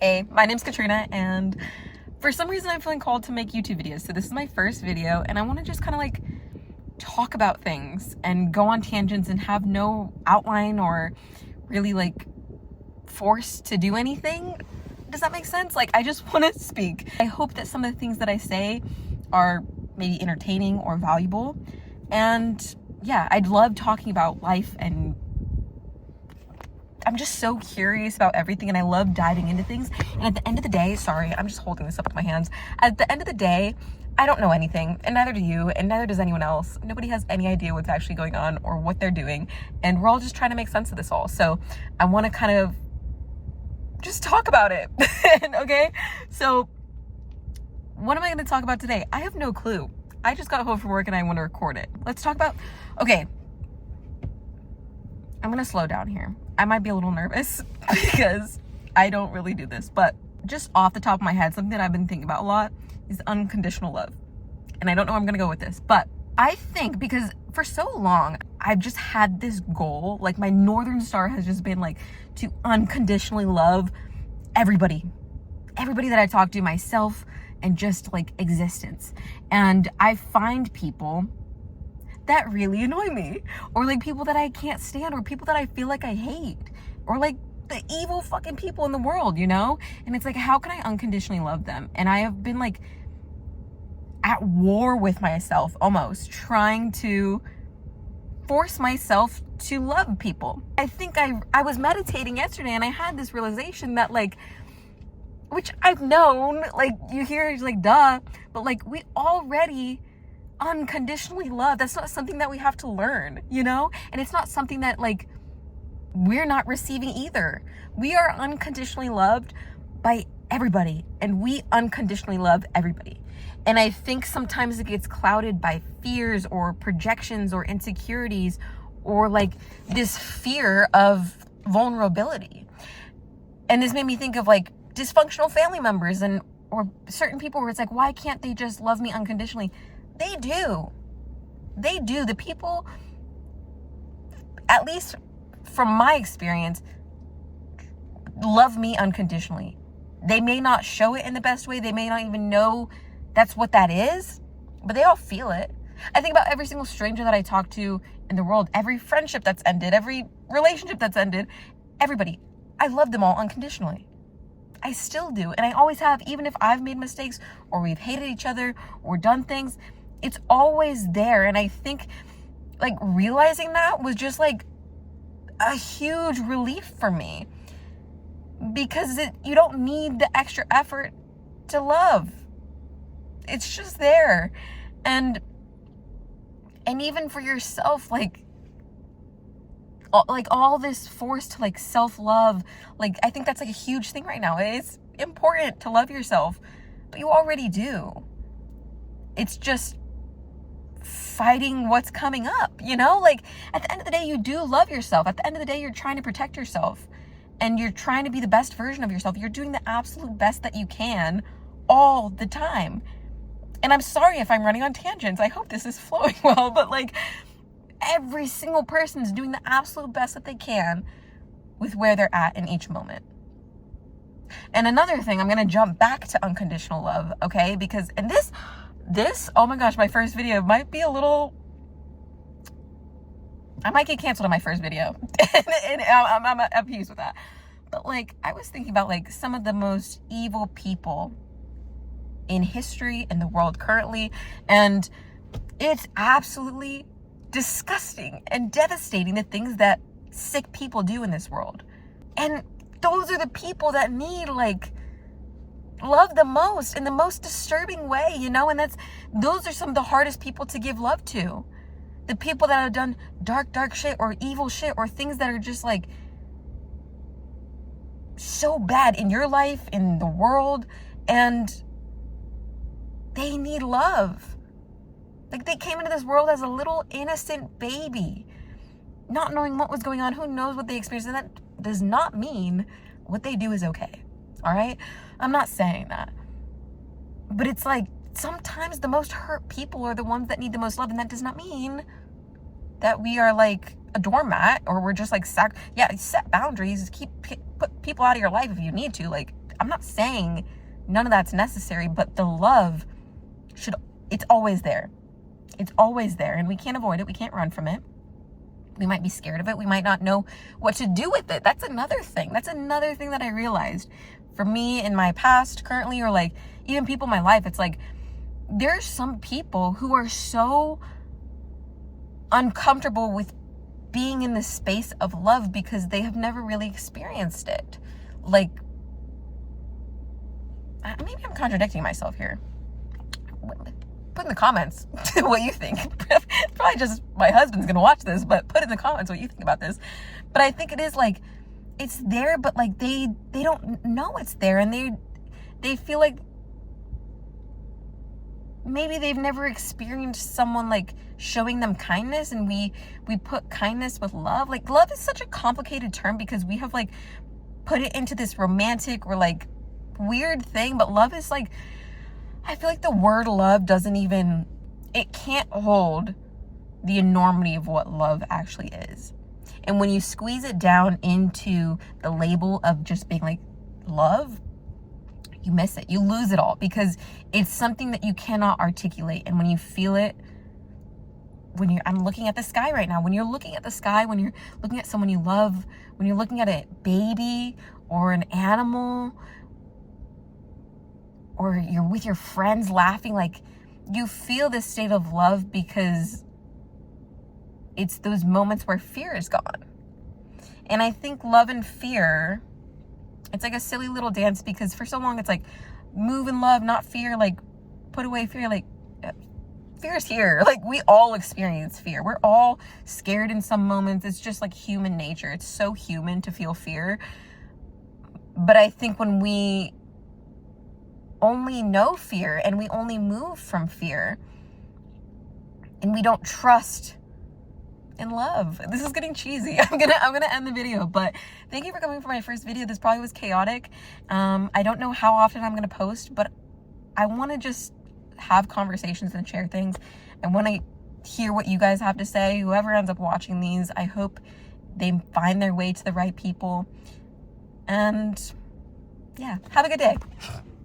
Hey, my name's Katrina, and for some reason I'm feeling called to make YouTube videos. So this is my first video, and I want to just kind of like talk about things and go on tangents and have no outline or really like forced to do anything. Does that make sense? Like, I just want to speak. I hope that some of the things that I say are maybe entertaining or valuable. And yeah, I'd love talking about life, and I'm just so curious about everything, and I love diving into things. And at the end of the day, sorry, I'm just holding this up with my hands. At the end of the day, I don't know anything, and neither do you, and neither does anyone else. Nobody has any idea what's actually going on or what they're doing, and we're all just trying to make sense of this all. So I want to kind of just talk about it. Okay? So what am I going to talk about today? I have no clue. I just got home from work and I want to record it. Let's talk about, okay, I'm going to slow down here. I might be a little nervous because I don't really do this, but just off the top of my head, something that I've been thinking about a lot is unconditional love. And I don't know where I'm going to go with this, but I think because for so long, I've just had this goal, like my Northern Star has just been like to unconditionally love everybody that I talk to, myself, and just like existence. And I find people that really annoy me, or like people that I can't stand, or people that I feel like I hate, or like the evil fucking people in the world, you know? And it's like, how can I unconditionally love them? And I have been like at war with myself, almost trying to force myself to love people. I think I was meditating yesterday and I had this realization that like, which I've known, like you hear it's like duh, but like we already unconditionally love. That's not something that we have to learn, you know? And it's not something that like we're not receiving either. We are unconditionally loved by everybody, and we unconditionally love everybody. And I think sometimes it gets clouded by fears or projections or insecurities, or like this fear of vulnerability. And this made me think of like dysfunctional family members and or certain people where it's like, why can't they just love me unconditionally? They do. The people, at least from my experience, love me unconditionally. They may not show it in the best way. They may not even know that's what that is, but they all feel it. I think about every single stranger that I talk to in the world, every friendship that's ended, every relationship that's ended, everybody. I love them all unconditionally. I still do. And I always have, even if I've made mistakes or we've hated each other or done things, it's always there. And I think like realizing that was just like a huge relief for me, because you don't need the extra effort to love. It's just there. And even for yourself, like all this force to like self-love, like I think that's like a huge thing right now. It's important to love yourself, but you already do. It's just fighting what's coming up, you know? Like at the end of the day, you do love yourself. At the end of the day, you're trying to protect yourself and you're trying to be the best version of yourself. You're doing the absolute best that you can all the time. And I'm sorry if I'm running on tangents. I hope this is flowing well, but like every single person is doing the absolute best that they can with where they're at in each moment. And another thing, I'm going to jump back to unconditional love, okay? Because, and this, oh my gosh, my first video might be a little, I might get canceled on my first video. and I'm at peace with that. But like, I was thinking about like some of the most evil people in history, in the world currently, and it's absolutely disgusting and devastating the things that sick people do in this world. And those are the people that need like love the most in the most disturbing way, you know? And those are some of the hardest people to give love to. The people that have done dark shit or evil shit or things that are just like so bad in your life, in the world, and they need love. Like they came into this world as a little innocent baby, not knowing what was going on. Who knows what they experienced? And that does not mean what they do is okay. All right? I'm not saying that. But it's like sometimes the most hurt people are the ones that need the most love. And that does not mean that we are like a doormat or we're just like, set boundaries. Put people out of your life if you need to. Like, I'm not saying none of that's necessary, but the love it's always there. It's always there, and we can't avoid it. We can't run from it. We might be scared of it. We might not know what to do with it. That's another thing. That's another thing that I realized for me in my past, currently, or like even people in my life. It's like there's some people who are so uncomfortable with being in the space of love because they have never really experienced it. Like, maybe I'm contradicting myself here. Put in the comments what you think. Probably just my husband's gonna watch this, but put in the comments what you think about this. But I think it is like, it's there, but like they don't know it's there, and they feel like maybe they've never experienced someone like showing them kindness, and we put kindness with love. Like, love is such a complicated term because we have like put it into this romantic or like weird thing, but love is like, I feel like the word love it can't hold the enormity of what love actually is. And when you squeeze it down into the label of just being like love, you miss it. You lose it all because it's something that you cannot articulate. And when you feel it, I'm looking at the sky right now. When you're looking at the sky, when you're looking at someone you love, when you're looking at a baby or an animal, or you're with your friends laughing, like you feel this state of love because it's those moments where fear is gone. And I think love and fear, it's like a silly little dance because for so long it's like move in love, not fear, like put away fear, like fear's here. Like we all experience fear. We're all scared in some moments. It's just like human nature. It's so human to feel fear. But I think when we only know fear and we only move from fear and we don't trust in love. This is getting cheesy. I'm gonna end the video, but thank you for coming for my first video. This probably was chaotic. I don't know how often I'm gonna post, but I want to just have conversations and share things. And when I hear what you guys have to say, whoever ends up watching these, I hope they find their way to the right people. And yeah, have a good day.